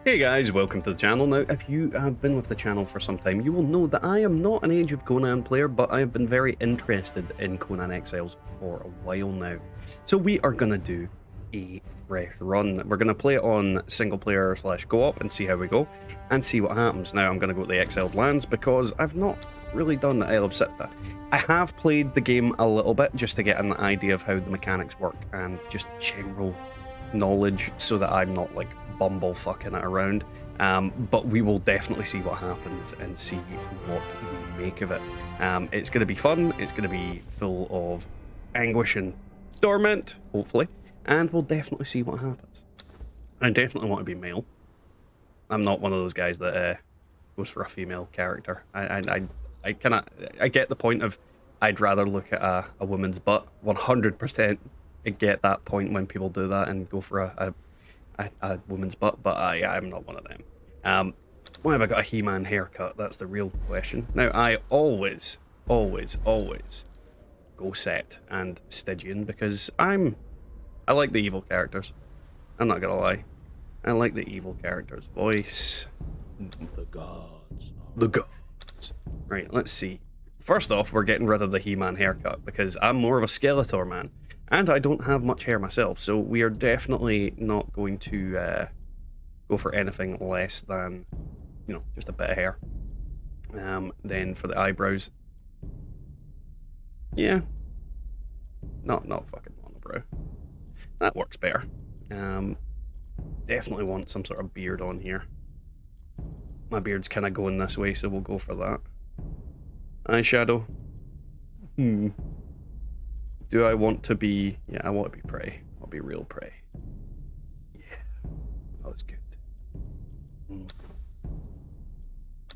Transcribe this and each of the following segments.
Hey guys, welcome to the channel. Now, if you have been with the channel for some time, you will know that I am not an Age of Conan player, but I have been very interested in Conan Exiles for a while now. So we are going to do a fresh run. We're going to play it on single player / co-op and see how we go, and see what happens. Now, I'm going to go to the Exiled Lands because I've not really done the Isle of Sitta. I have played the game a little bit just to get an idea of how the mechanics work and just general knowledge so that I'm not like bumblefucking it around, but we will definitely see what happens and see what we make of it. It's going to be fun, it's going to be full of anguish and torment, hopefully, and we'll definitely see what happens. I definitely want to be male. I'm not one of those guys that goes for a female character. I get the point of I'd rather look at a woman's butt. 100% I get that point when people do that and go for a woman's butt, but I'm not one of them. Why have I got a He-Man haircut? That's the real question. Now, I always go Set and Stygian because I like the evil characters. I'm not gonna lie. I like the evil characters. Voice. The gods. The gods. Right, let's see. First off, we're getting rid of the He-Man haircut because I'm more of a Skeletor man. And I don't have much hair myself, so we are definitely not going to go for anything less than, just a bit of hair. Then for the eyebrows, yeah, not fucking monobrow. That works better. Definitely want some sort of beard on here. My beard's kind of going this way, so we'll go for that. Eyeshadow. Do I want to be... Yeah, I want to be prey. I'll be real prey. Yeah. That was good.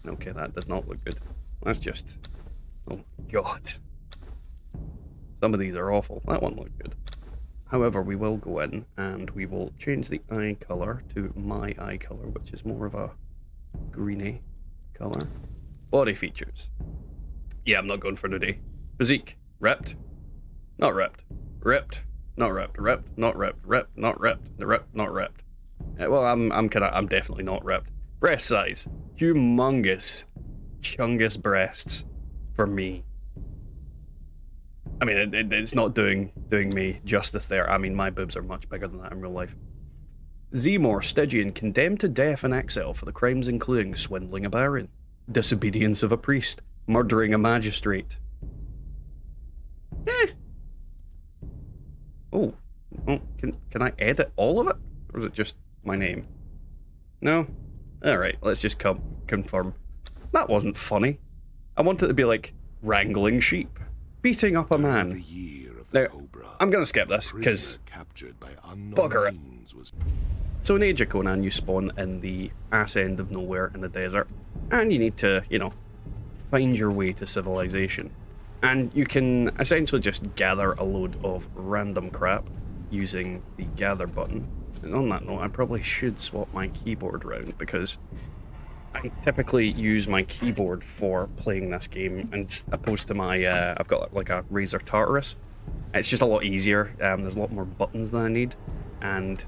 Okay, that did not look good. That's just... Oh my god. Some of these are awful. That one looked good. However, we will go in and we will change the eye colour to my eye colour, which is more of a greeny colour. Body features. Yeah, I'm not going for today. Physique. Ripped. Not ripped. Ripped. Not ripped. Ripped. Not ripped. Ripped. Not ripped. Ripped. Not ripped. Well, I'm definitely not ripped. Breast size. Humongous. Chungus breasts. For me. I mean, it's not doing me justice there. I mean, my boobs are much bigger than that in real life. Zemor Stygian condemned to death in exile for the crimes including swindling a baron, disobedience of a priest, murdering a magistrate. Oh, can I edit all of it? Or is it just my name? No? Alright, let's just confirm. That wasn't funny. I want it to be like, wrangling sheep, beating up a man. Now, I'm gonna skip this, because bugger it. So in Age of Conan, you spawn in the ass end of nowhere in the desert, and you need to, find your way to civilization. And you can essentially just gather a load of random crap using the gather button. And on that note, I probably should swap my keyboard around because I typically use my keyboard for playing this game, and opposed to my, I've got like a Razer Tartarus. It's just a lot easier. There's a lot more buttons than I need. And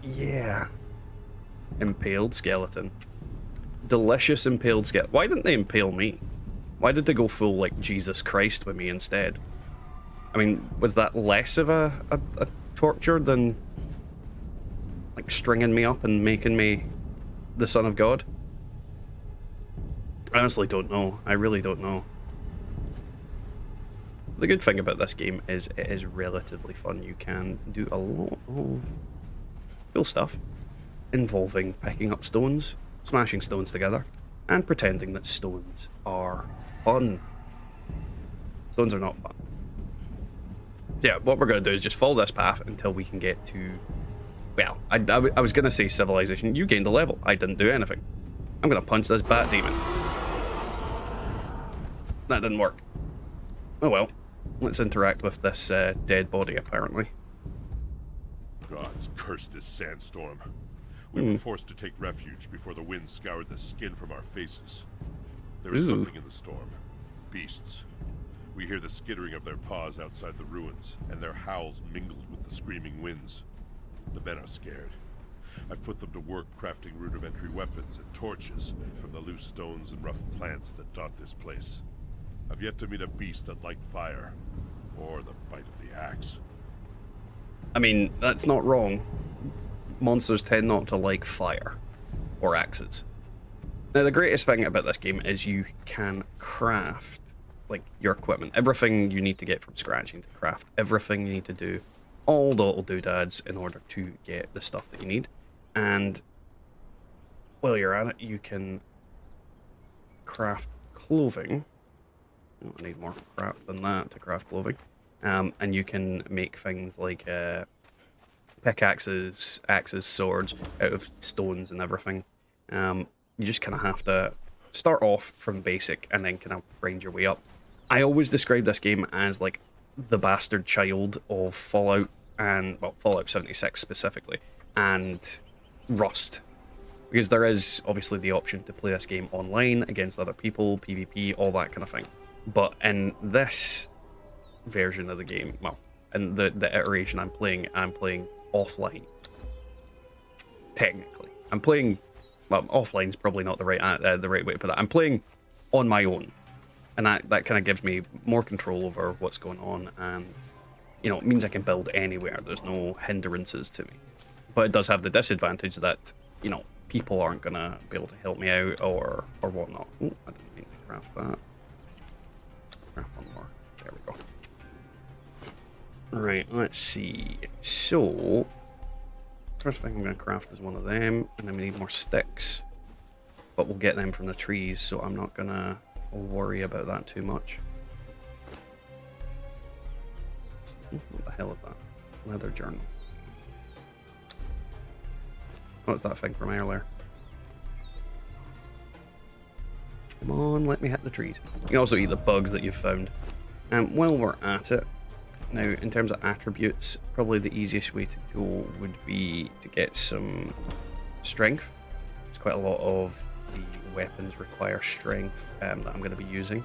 yeah, impaled skeleton. Delicious impaled skeleton. Why didn't they impale me? Why did they go full, like, Jesus Christ with me instead? I mean, was that less of a torture than, like, stringing me up and making me the son of God? I honestly don't know. I really don't know. The good thing about this game is it is relatively fun. You can do a lot of cool stuff involving picking up stones, smashing stones together, and pretending that stones are fun. Stones are not fun. So yeah, what we're going to do is just follow this path until we can get to... Well, I was going to say civilization. You gained a level. I didn't do anything. I'm going to punch this bat demon. That didn't work. Oh well. Let's interact with this dead body, apparently. Gods curse this sandstorm. We were forced to take refuge before the wind scoured the skin from our faces. There is something in the storm. Beasts. We hear the skittering of their paws outside the ruins, and their howls mingled with the screaming winds. The men are scared. I've put them to work crafting rudimentary weapons and torches from the loose stones and rough plants that dot this place. I've yet to meet a beast that liked fire, or the bite of the axe. I mean, that's not wrong. Monsters tend not to like fire or axes. Now, the greatest thing about this game is you can craft, like, your equipment. Everything you need to get from scratch, you need to craft everything you need to do, all the little doodads in order to get the stuff that you need. And while you're at it, you can craft clothing. Oh, I need more crap than that to craft clothing. And you can make things like pickaxes, axes, swords out of stones and everything. You just kind of have to start off from basic and then kind of grind your way up. I always describe this game as like the bastard child of Fallout and, well, Fallout 76 specifically, and Rust. Because there is obviously the option to play this game online against other people, PvP, all that kind of thing. But in this version of the game, well, in the iteration I'm playing offline. Technically. I'm playing, well, offline's probably not the right way to put it. I'm playing on my own. And that kind of gives me more control over what's going on, and, you know, it means I can build anywhere. There's no hindrances to me. But it does have the disadvantage that, you know, people aren't going to be able to help me out or whatnot. Oh, I didn't mean to craft that. Craft one more. There we go. Right, let's see. So, first thing I'm going to craft is one of them, and then we need more sticks. But we'll get them from the trees, so I'm not going to worry about that too much. What the hell is that? Leather journal. What's that thing from earlier? Come on, let me hit the trees. You can also eat the bugs that you've found. While we're at it, now in terms of attributes, probably the easiest way to go would be to get some strength. There's quite a lot of the weapons require strength that I'm going to be using.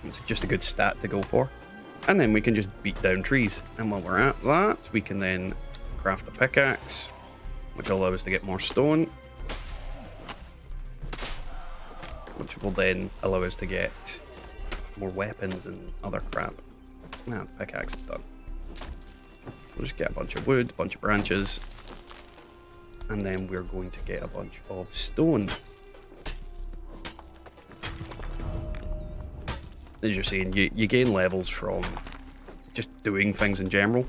It's just a good stat to go for. And then we can just beat down trees. And while we're at that, we can then craft a pickaxe, which will allow us to get more stone, which will then allow us to get more weapons and other crap. Now the pickaxe is done. We'll just get a bunch of wood, a bunch of branches, and then we're going to get a bunch of stone. As you're saying, you gain levels from just doing things in general,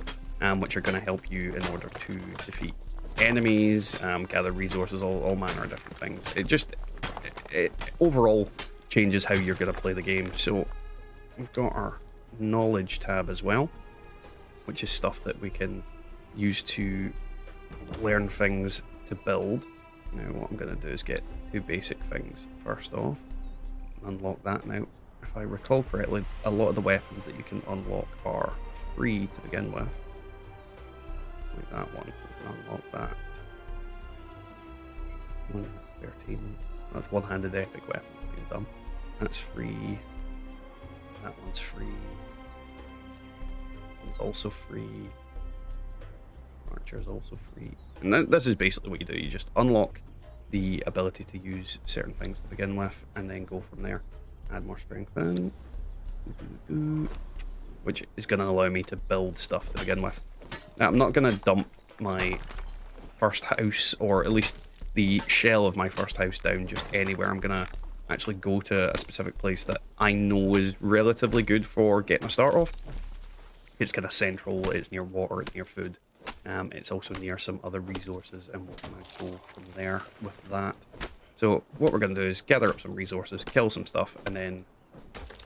which are going to help you in order to defeat enemies, gather resources, all manner of different things. It overall changes how you're going to play the game. So we've got our knowledge tab as well, which is stuff that we can use to learn things to build. Now what I'm going to do is get two basic things first off. Unlock that. Now, if I recall correctly, a lot of the weapons that you can unlock are free to begin with. Like that one. We can unlock that. 13. That's one-handed epic weapon being done. That's free. That one's free. That one's also free. Archer's also free. And this is basically what you do. You just unlock the ability to use certain things to begin with, and then go from there. Add more strength in. Which is going to allow me to build stuff to begin with. Now, I'm not going to dump my first house, or at least the shell of my first house, down just anywhere. I'm going to actually go to a specific place that I know is relatively good for getting a start off. It's kind of central, it's near water, it's near food. It's also near some other resources, and we're going to go from there with that. So what we're going to do is gather up some resources, kill some stuff, and then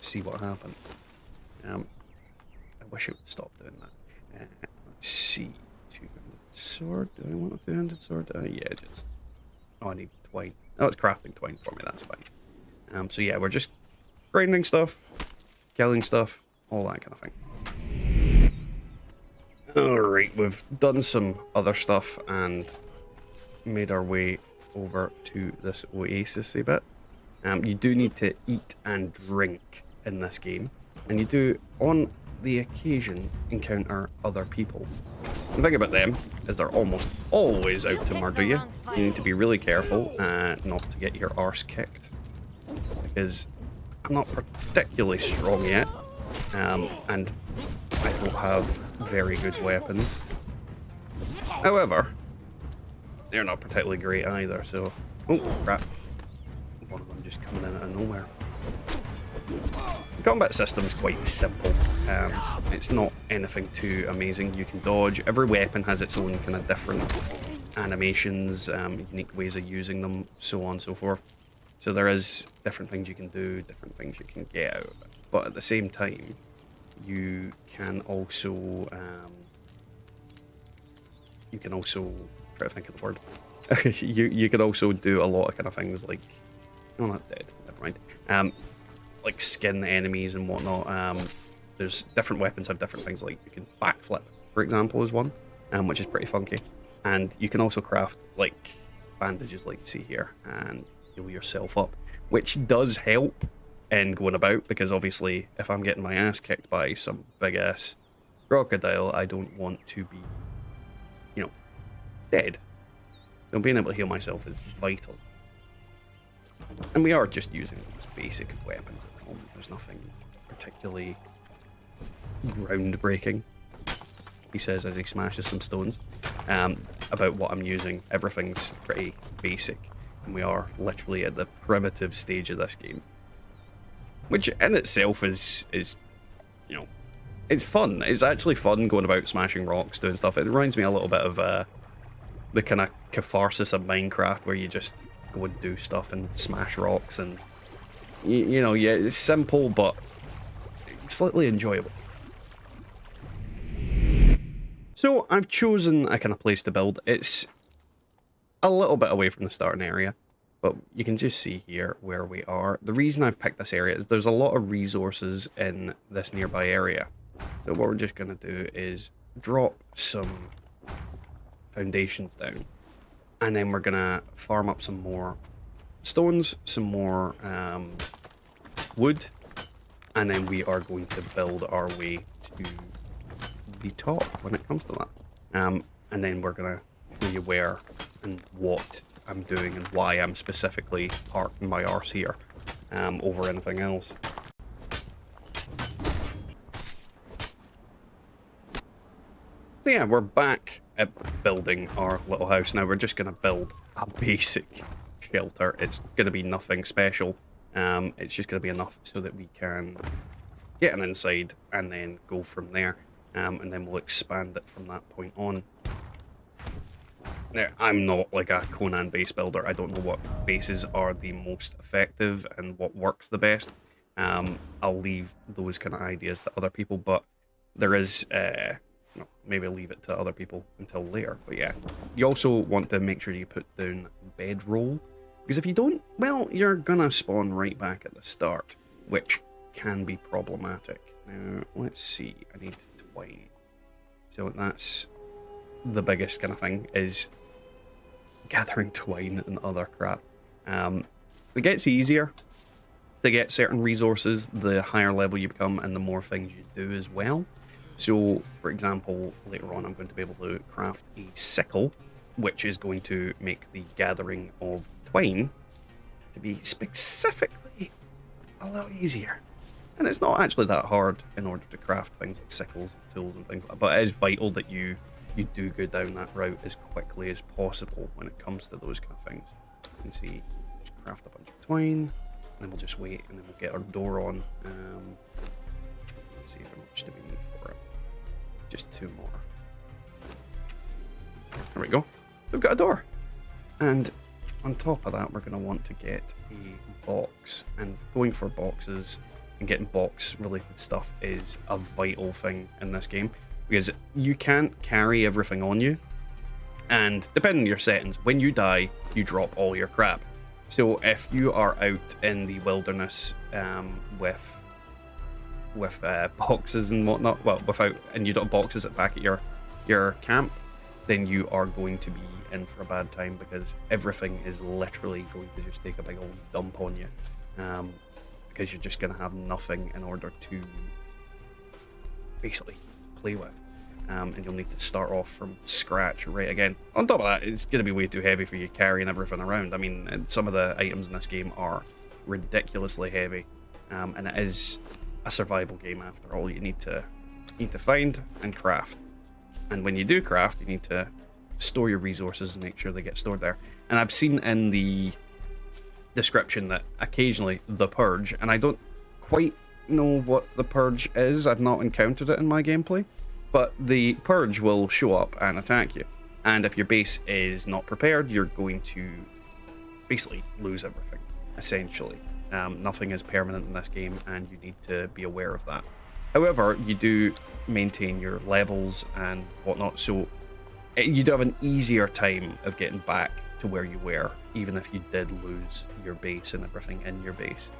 see what happens. I wish it would stop doing that. Let's see. 200 sword. Do I want a 200 sword? Yeah, just... Oh, I need twine. Oh, it's crafting twine for me. That's fine. So yeah, we're just grinding stuff, killing stuff, all that kind of thing. Alright, we've done some other stuff and made our way over to this oasis a bit. You do need to eat and drink in this game, and you do, on the occasion, encounter other people. The thing about them is they're almost always out to murder you. You need to be really careful not to get your arse kicked, because I'm not particularly strong yet, and I don't have very good weapons. However, they're not particularly great either, so... Oh, crap. One of them just coming in out of nowhere. The combat system's quite simple. It's not anything too amazing. You can dodge. Every weapon has its own kind of different animations, unique ways of using them, so on and so forth. So there is different things you can do, different things you can get out of it. But at the same time, you can also try to think of the word. you can also do a lot of kind of things like, oh, that's dead. Never mind. Like skin enemies and whatnot. There's different weapons have different things, like you can backflip, for example, is one, which is pretty funky. And you can also craft like bandages, like you see here, and heal yourself up, which does help in going about, because obviously if I'm getting my ass kicked by some big ass crocodile, I don't want to be, dead. So being able to heal myself is vital. And we are just using those basic weapons at the moment. There's nothing particularly groundbreaking, he says as he smashes some stones, about what I'm using. Everything's pretty basic, and we are literally at the primitive stage of this game, which in itself is it's fun. It's actually fun going about smashing rocks, doing stuff. It reminds me a little bit of the kind of catharsis of Minecraft, where you just go and do stuff and smash rocks, and yeah, it's simple but slightly enjoyable. So I've chosen a kind of place to build. It's a little bit away from the starting area, but you can just see here where we are. The reason I've picked this area is there's a lot of resources in this nearby area. So what we're just going to do is drop some foundations down, and then we're going to farm up some more stones, some more wood, and then we are going to build our way to the top when it comes to that. And then we're going to show you where and what I'm doing and why I'm specifically parking my arse here over anything else. So yeah, we're back at building our little house now. We're just going to build a basic shelter. It's going to be nothing special. It's just going to be enough so that we can get an inside and then go from there. And then we'll expand it from that point on. Now, I'm not like a Conan base builder. I don't know what bases are the most effective and what works the best. I'll leave those kind of ideas to other people, but there is... maybe I'll leave it to other people until later. But yeah, you also want to make sure you put down bedroll, because if you don't, well, you're gonna spawn right back at the start, which can be problematic. Now, let's see, I need twine. So that's the biggest kind of thing, is gathering twine and other crap. It gets easier to get certain resources the higher level you become and the more things you do as well. So, for example, later on I'm going to be able to craft a sickle, which is going to make the gathering of twine to be specifically a lot easier. And it's not actually that hard in order to craft things like sickles and tools and things like that, but it is vital that you do go down that route as quickly as possible when it comes to those kind of things. You can see, just craft a bunch of twine, and then we'll just wait, and then we'll get our door on. Let's see how much do we need for it. Just 2 more. There we go. We've got a door. And on top of that, we're going to want to get a box. And going for boxes and getting box-related stuff is a vital thing in this game, because you can't carry everything on you. And depending on your settings, when you die, you drop all your crap. So if you are out in the wilderness with boxes and whatnot, well, and you don't have boxes at back at your camp, then you are going to be in for a bad time, because everything is literally going to just take a big old dump on you, because you're just going to have nothing in order to basically play with. and you'll need to start off from scratch right again. On top of that, it's going to be way too heavy for you carrying everything around. I mean, some of the items in this game are ridiculously heavy, and it is a survival game after all. You need to find and craft, and when you do craft, you need to store your resources and make sure they get stored there. And I've seen in the description that occasionally the purge, and I don't quite know what the purge is, I've not encountered it in my gameplay, but the purge will show up and attack you, and if your base is not prepared, you're going to basically lose everything, essentially. Nothing is permanent in this game, and you need to be aware of that. However, you do maintain your levels and whatnot, so you do have an easier time of getting back to where you were, even if you did lose your base and everything in your base.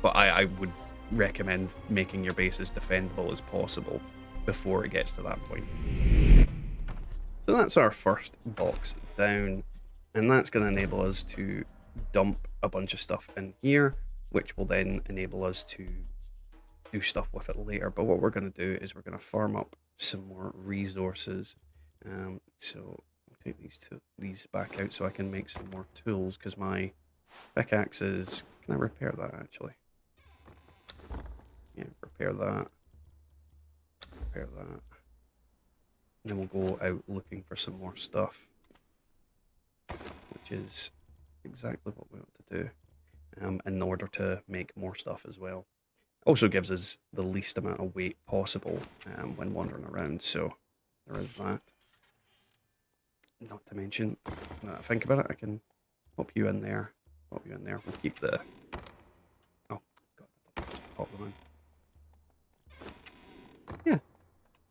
But I would recommend making your base as defendable as possible before it gets to that point. So that's our first box down, and that's going to enable us to dump a bunch of stuff in here, which will then enable us to do stuff with it later. But what we're going to do is we're going to farm up some more resources. So I'll take these back out so I can make some more tools, because my pickaxes, can I repair that actually? Yeah, repair that. And then we'll go out looking for some more stuff, which is exactly what we want to do, in order to make more stuff as well. Also gives us the least amount of weight possible when wandering around, so there is that. Not to mention, now that I think about it, I can pop you in there. We'll keep the... Oh, God, pop them in. Yeah.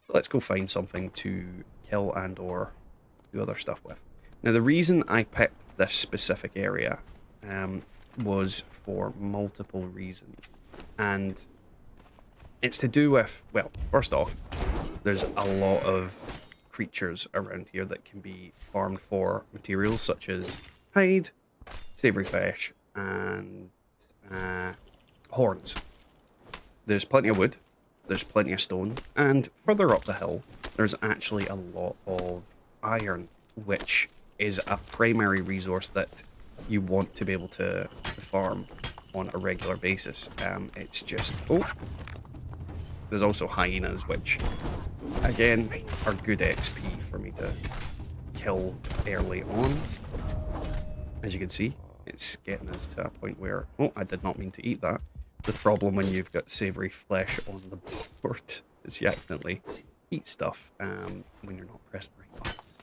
Let's go find something to kill and or do other stuff with. Now, the reason I picked this specific area was for multiple reasons. And it's to do with, well, first off, there's a lot of creatures around here that can be farmed for materials such as hide, savoury fish, and horns. There's plenty of wood, there's plenty of stone, and further up the hill, there's actually a lot of iron, which is a primary resource that you want to be able to farm on a regular basis. It's just... Oh! There's also hyenas, which, again, are good XP for me to kill early on. As you can see, it's getting us to a point where... Oh, I did not mean to eat that. The problem when you've got savoury flesh on the board is you accidentally eat stuff when you're not pressing the right buttons.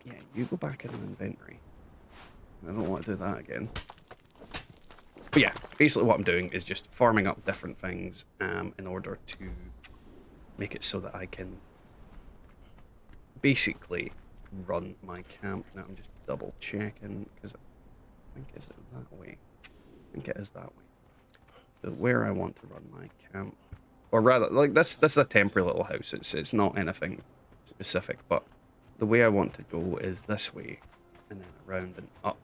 Yeah, you go back in the inventory. I don't want to do that again. But yeah, basically what I'm doing is just farming up different things in order to make it so that I can basically run my camp. Now I'm just double checking, because I think is it that way? I think it is that way. So where I want to run my camp, or rather, like this is a temporary little house. It's not anything specific, but the way I want to go is this way, and then around and up,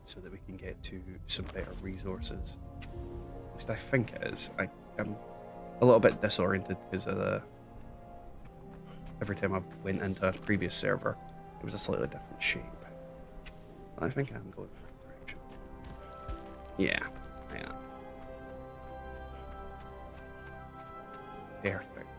so that we can get to some better resources. At least I think it is. I'm a little bit disoriented because of the... Every time I went into a previous server, it was a slightly different shape. But I think I'm going in the right direction. Yeah, I am. Perfect.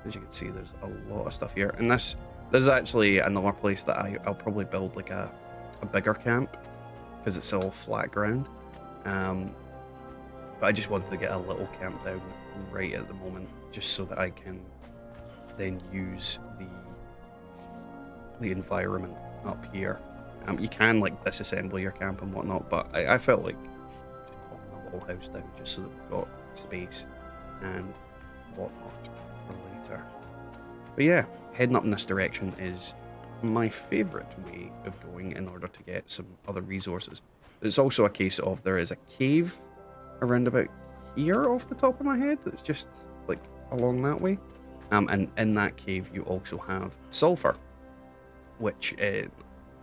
As you can see, there's a lot of stuff here, and this is actually another place that I'll probably build like a bigger camp, because it's all flat ground. But I just wanted to get a little camp down right at the moment, just so that I can then use the environment up here. You can like disassemble your camp and whatnot, but I felt like just popping a little house down just so that we've got space and whatnot for later. But yeah, heading up in this direction is my favourite way of going in order to get some other resources. It's also a case of there is a cave around about here off the top of my head that's just like along that way. And in that cave you also have sulfur, which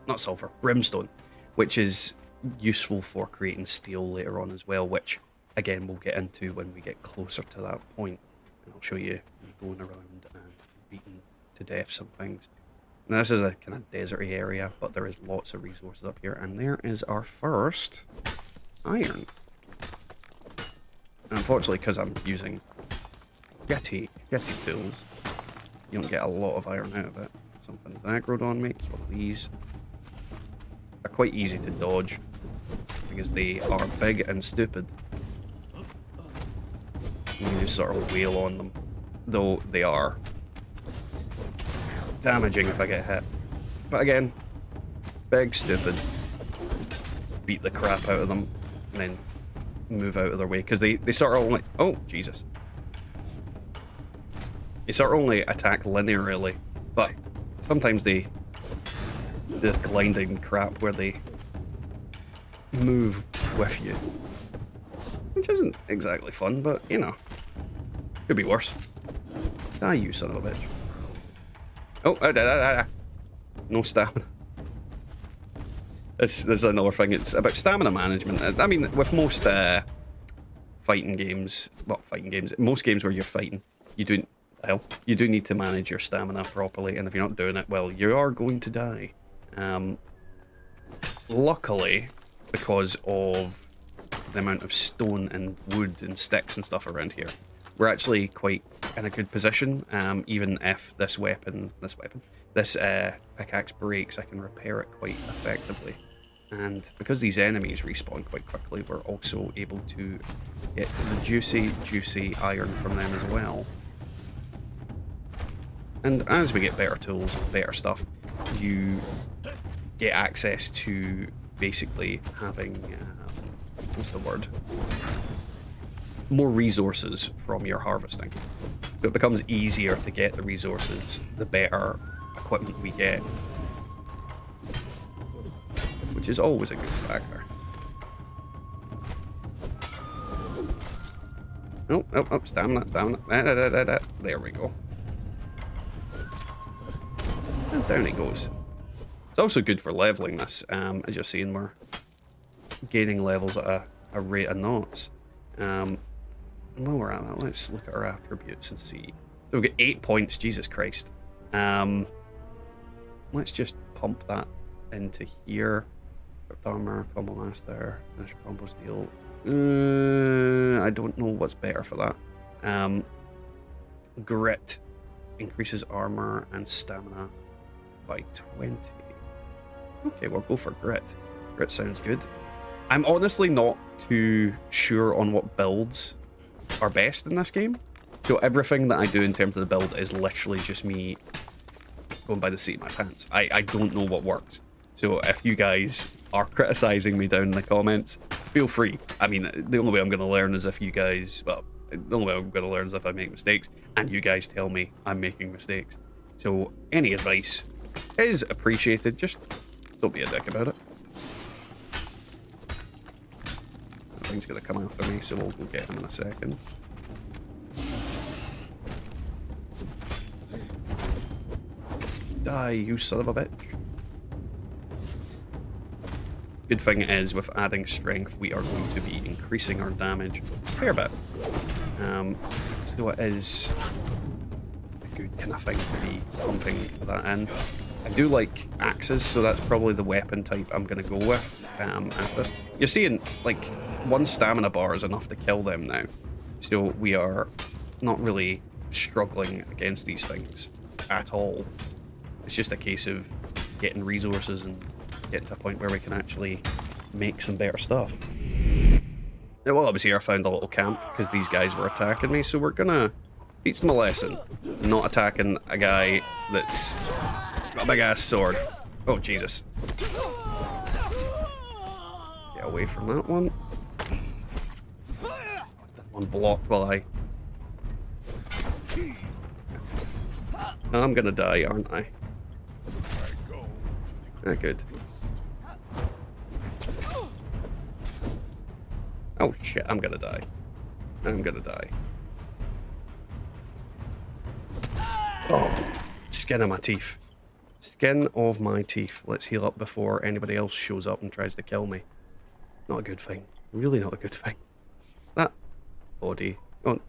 not sulfur, brimstone, which is useful for creating steel later on as well, which again we'll get into when we get closer to that point, and I'll show you me going around and beating to death some things. Now this is a kind of deserty area, but there is lots of resources up here, and there is our first iron. And unfortunately, because I'm using Yeti tools, you don't get a lot of iron out of it. Something's aggroed on me. It's one of these. They're quite easy to dodge because they are big and stupid. You can just sort of wail on them, though they are damaging if I get hit. But again, big, stupid. Beat the crap out of them and then move out of their way because they sort of only. Oh, Jesus. They sort of only attack linearly, but sometimes they. This gliding crap where they move with you. Which isn't exactly fun, but you know. Could be worse. Ah, you son of a bitch. Oh, no stamina. This is another thing. It's about stamina management. I mean, with most fighting games, most games where you're fighting, you do need to manage your stamina properly, and if you're not doing it, well, you are going to die. Luckily, because of the amount of stone and wood and sticks and stuff around here, we're actually quite in a good position. Even if this pickaxe breaks, I can repair it quite effectively. And because these enemies respawn quite quickly, we're also able to get the juicy iron from them as well. And as we get better tools, better stuff, you get access to basically having, what's the word? More resources from your harvesting. So it becomes easier to get the resources, the better equipment we get. Which is always a good factor. Oh, stamina. There we go. And down he goes. It's also good for leveling this. As you're seeing, we're gaining levels at a rate of knots. And while we're at that, let's look at our attributes and see. So we've got 8 points, Jesus Christ. Let's just pump that into here. Equipped armor, combo master, finish combo steel. I don't know what's better for that. Grit increases armor and stamina by 20. Okay, we'll go for grit. Grit sounds good. I'm honestly not too sure on what builds are best in this game. So everything that I do in terms of the build is literally just me going by the seat of my pants. I don't know what works. So if you guys are criticizing me down in the comments, feel free. I mean, the only way I'm going to learn is if you guys, well, the only way I'm going to learn is if I make mistakes and you guys tell me I'm making mistakes. So any advice is appreciated. Just don't be a dick about it. That thing's going to come after me, so we'll go get him in a second. Die, you son of a bitch. Good thing is, with adding strength, we are going to be increasing our damage a fair bit. So it is a good kind of thing to be pumping that in. I do like axes, so that's probably the weapon type I'm going to go with after this. You're seeing, like, 1 stamina bar is enough to kill them now. So we are not really struggling against these things at all. It's just a case of getting resources and getting to a point where we can actually make some better stuff. Now, while I was here, I found a little camp because these guys were attacking me, so we're gonna teach them a lesson. Not attacking a guy that's got a big ass sword. Oh, Jesus. Get away from that one. That one blocked while I... I'm gonna die, aren't I? Ah, good. Oh shit, I'm gonna die. I'm gonna die. Oh, skin of my teeth. Skin of my teeth. Let's heal up before anybody else shows up and tries to kill me. Not a good thing. Really not a good thing. That body. Oh,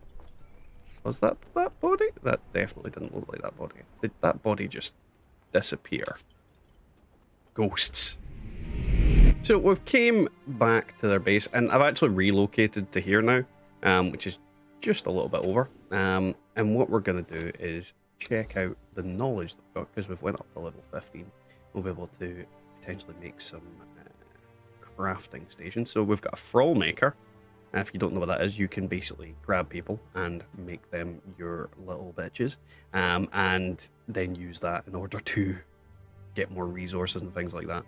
was that body? That definitely didn't look like that body. Did that body just disappear? Ghosts. So we've came back to their base, and I've actually relocated to here now, which is just a little bit over. And what we're going to do is check out the knowledge that we've got, because we've went up to level 15. We'll be able to potentially make some crafting stations. So we've got a Thrall Maker. If you don't know what that is, you can basically grab people and make them your little bitches, and then use that in order to get more resources and things like that.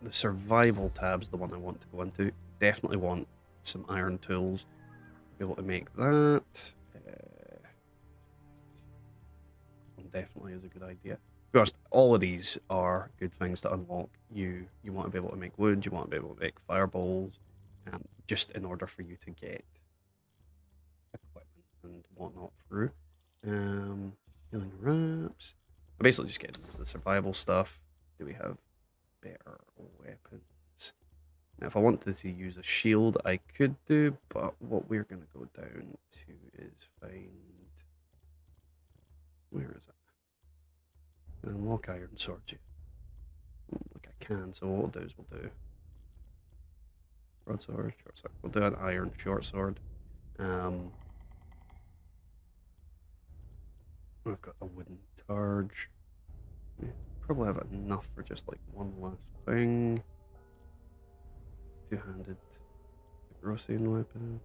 The survival tab's the one I want to go into. Definitely want some iron tools. Be able to make that. Definitely is a good idea. To be honest, all of these are good things to unlock. You want to be able to make wood. You want to be able to make fireballs, just in order for you to get equipment and whatnot through. Healing wraps. I'm basically just getting into the survival stuff. Do we have better weapons? Now, if I wanted to use a shield, I could do, but what we're going to go down to is find... Where is it? Unlock iron sword. Like I can, so what we'll do is we'll do broadsword, short sword. We'll do an iron short sword. I've got a wooden targe. Probably have enough for just like one last thing. Two-handed grossing weapon.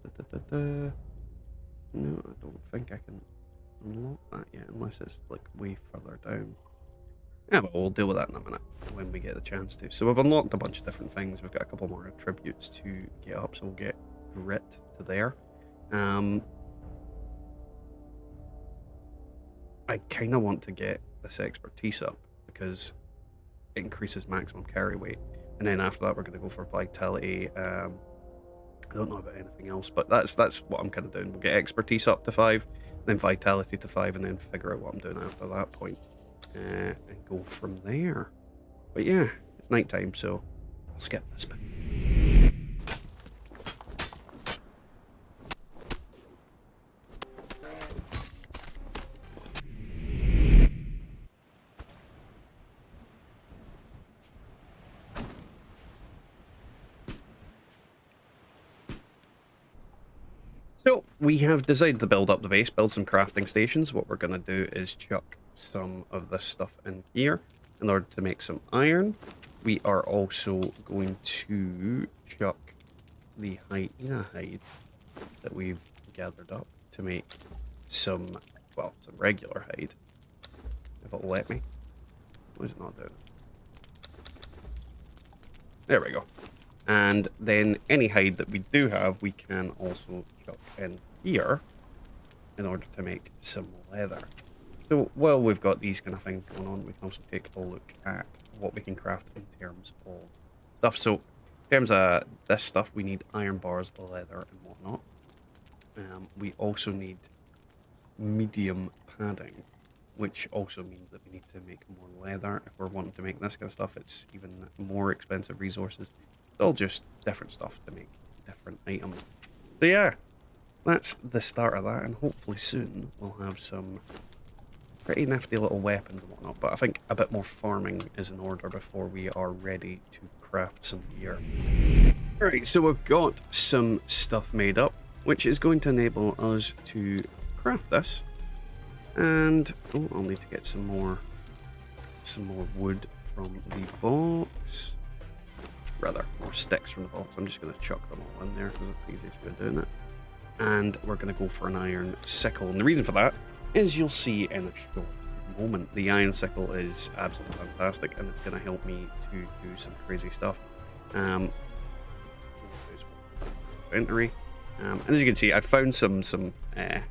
No, I don't think I can unlock that yet, unless it's like way further down. Yeah, but we'll deal with that in a minute when we get the chance to. So we've unlocked a bunch of different things. We've got a couple more attributes to get up, so we'll get grit to there. I kind of want to get this expertise up because it increases maximum carry weight, and then after that we're going to go for vitality. I don't know about anything else, but that's what I'm kind of doing. We'll get expertise up to 5, then vitality to 5, and then figure out what I'm doing after that point, and go from there. But yeah, it's night time, so I'll skip this bit. So we have decided to build up the base, build some crafting stations. What we're going to do is chuck some of this stuff in here in order to make some iron. We are also going to chuck the hyena hide that we've gathered up to make some, well, some regular hide. If it'll let me. Why is it not doing it? There we go. And then any hide that we do have, we can also chuck in here in order to make some leather. So while we've got these kind of things going on, we can also take a look at what we can craft in terms of stuff. So in terms of this stuff, we need iron bars, leather, and whatnot. We also need medium padding, which also means that we need to make more leather. If we're wanting to make this kind of stuff, it's even more expensive resources. It's all just different stuff to make different items. So yeah, that's the start of that, and hopefully soon we'll have some pretty nifty little weapons and whatnot, but I think a bit more farming is in order before we are ready to craft some gear. Alright, so we've got some stuff made up, which is going to enable us to craft this. And I'll need to get some more wood from the box. Rather, more sticks from the box. I'm just going to chuck them all in there because it's the easiest way of doing it. And we're going to go for an iron sickle. And the reason for that is you'll see in a short moment. The iron sickle is absolutely fantastic, and it's going to help me to do some crazy stuff. Inventory. And as you can see, I found some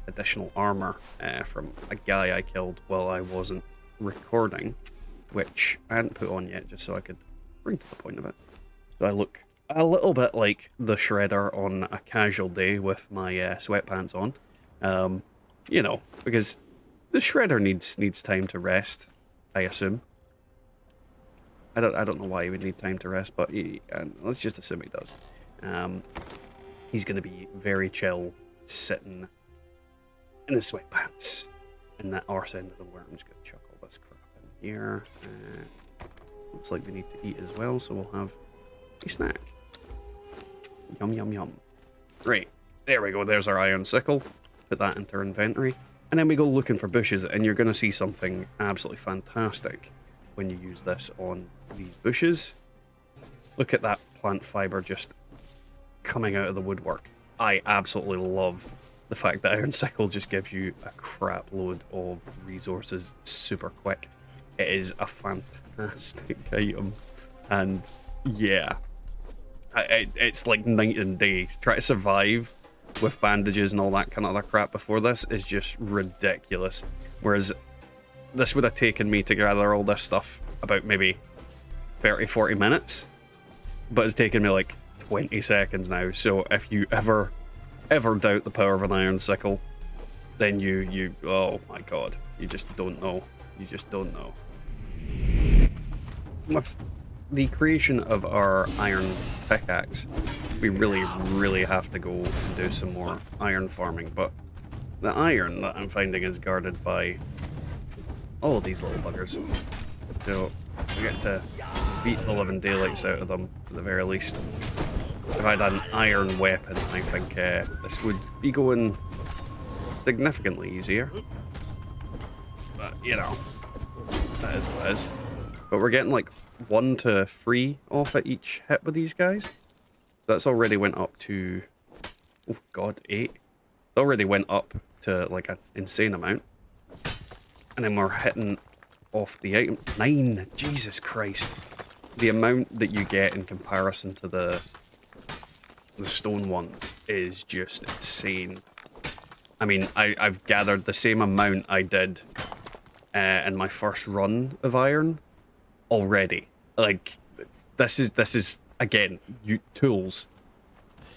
additional armor from a guy I killed while I wasn't recording, which I hadn't put on yet, just so I could bring to the point of it. So I look a little bit like the Shredder on a casual day with my sweatpants on. You know, because the Shredder needs time to rest, I assume. I don't know why he would need time to rest, but and let's just assume he does. He's going to be very chill, sitting in his sweatpants in that arse end of the worm. I'm just going to chuck all this crap in here. Looks like we need to eat as well, so we'll have a snack. Yum, yum, yum. Right, there we go. There's our iron sickle. Put that into our inventory. And then we go looking for bushes, and you're going to see something absolutely fantastic when you use this on these bushes. Look at that plant fiber just coming out of the woodwork. I absolutely love the fact that iron sickle just gives you a crap load of resources super quick. It is a fantastic item, and yeah, it's like night and day. Try to survive with bandages and all that kind of other crap before this is just ridiculous. Whereas this would have taken me to gather all this stuff about maybe 30-40 minutes, but it's taken me like 20 seconds now. So if you ever doubt the power of an iron sickle, then you oh my god, you just don't know. You just don't know. With the creation of our iron pickaxe, we really have to go and do some more iron farming, but the iron that I'm finding is guarded by all of these little buggers. So we get to beat the living daylights out of them at the very least. If I had an iron weapon, I think this would be going significantly easier. But, you know, that is what it is. But we're getting like 1 to 3 off at each hit with these guys. So that's already went up to, oh god, 8. It already went up to like an insane amount. And then we're hitting off the item. 9, Jesus Christ. The amount that you get in comparison to the stone ones is just insane. I mean, I've gathered the same amount I did in my first run of iron already. Like, this is again, tools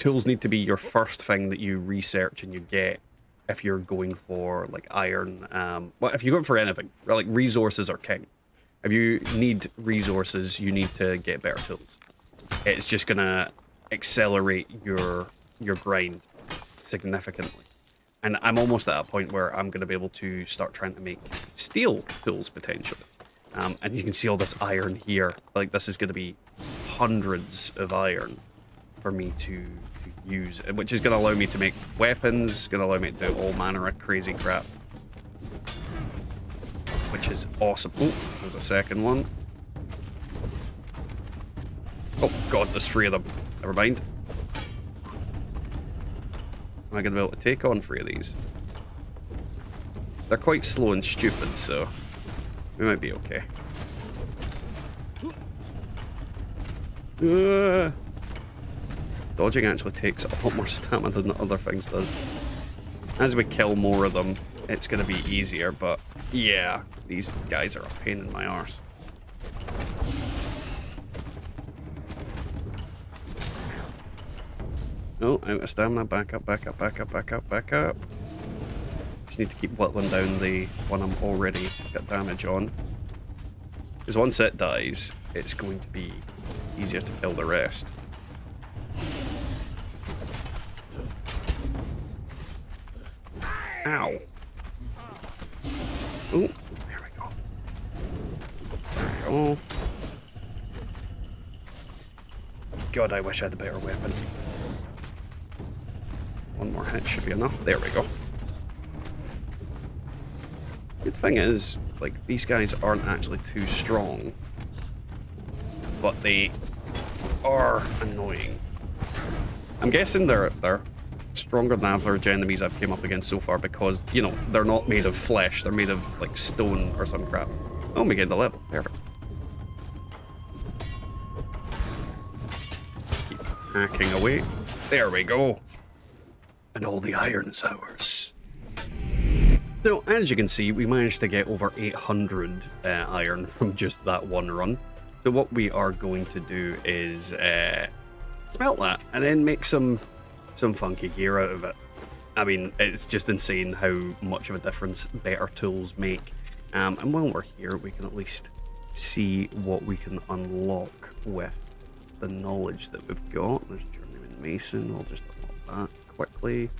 need to be your first thing that you research and you get if you're going for like iron. Well, if you're going for anything, like resources are king. If you need resources, you need to get better tools. It's just gonna accelerate your grind significantly. And I'm almost at a point where I'm going to be able to start trying to make steel tools potentially. And you can see all this iron here. Like, this is going to be hundreds of iron for me to use, which is going to allow me to make weapons, going to allow me to do all manner of crazy crap, which is awesome. Oh, there's a second one. Oh god, there's 3 of them. Never mind. Am I going to be able to take on 3 of these? They're quite slow and stupid, so we might be okay. Dodging actually takes a lot more stamina than the other things does. As we kill more of them, it's going to be easier, but yeah, these guys are a pain in my arse. Oh, out of stamina. Back up, back up, back up, back up, back up. Just need to keep whittling down the one I'm already got damage on. Because once it dies, it's going to be easier to kill the rest. Ow. Oh, there we go. There we go. God, I wish I had a better weapon. 1 more hit should be enough. There we go. Good thing is, like, these guys aren't actually too strong, but they are annoying. I'm guessing they're stronger than average enemies I've came up against so far because, you know, they're not made of flesh. They're made of, like, stone or some crap. Oh, we gained the level. Perfect. Keep hacking away. There we go. And all the iron is ours. So, as you can see, we managed to get over 800 iron from just that one run. So what we are going to do is smelt that and then make some funky gear out of it. I mean, it's just insane how much of a difference better tools make. And while we're here, we can at least see what we can unlock with the knowledge that we've got. There's Journeyman Mason. We'll just unlock that quickly.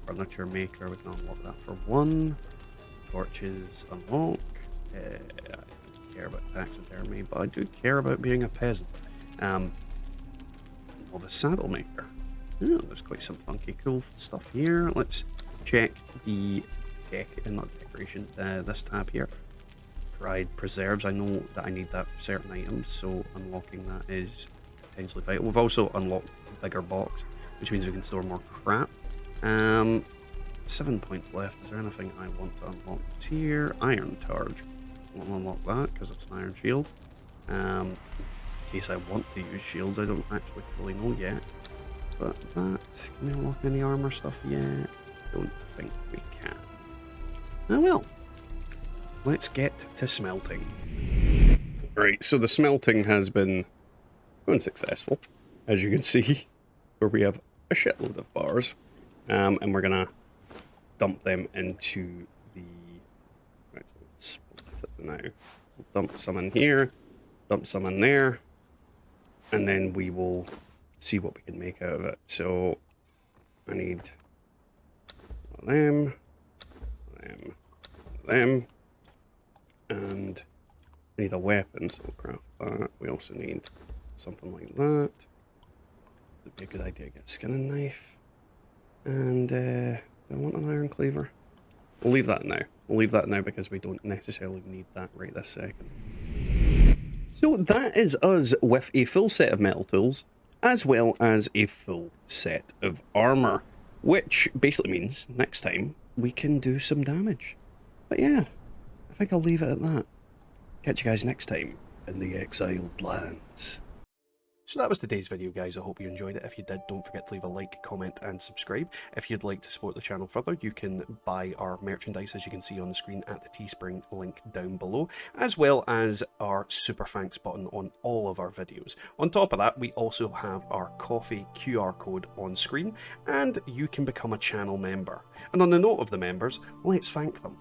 Furniture Maker, we can unlock that for 1. Torches unlock. I don't care about taxidermy, but I do care about being a peasant. Well, the Saddle Maker. Yeah, there's quite some funky, cool stuff here. Let's check the not decoration, this tab here. Dried preserves. I know that I need that for certain items, so unlocking that is potentially vital. We've also unlocked a bigger box, which means we can store more crap. 7 points left. Is there anything I want to unlock here? Iron Targe. I won't unlock that because it's an iron shield. In case I want to use shields, I don't actually fully know yet. But that, can we unlock any armor stuff yet? Don't think we can. Oh well. Let's get to smelting. Right, so the smelting has been unsuccessful, as you can see, where we have a shitload of bars. And we're gonna dump them into the... Right, so let's split it now. We'll dump some in here, dump some in there, and then we will see what we can make out of it. So I need them, and I need a weapon, so we'll craft that. We also need something like that. It'd be a good idea to get a skinning knife. And do I want an iron cleaver? We'll leave that now. We'll leave that now because we don't necessarily need that right this second. So that is us with a full set of metal tools, as well as a full set of armor, which basically means next time we can do some damage. But yeah, I think I'll leave it at that. Catch you guys next time in the Exiled Lands. So that was today's video, guys. I hope you enjoyed it. If you did, don't forget to leave a like, comment, and subscribe. If you'd like to support the channel further, you can buy our merchandise, as you can see on the screen, at the Teespring link down below, as well as our Super Thanks button on all of our videos. On top of that, we also have our coffee QR code on screen, and you can become a channel member. And on the note of the members, let's thank them.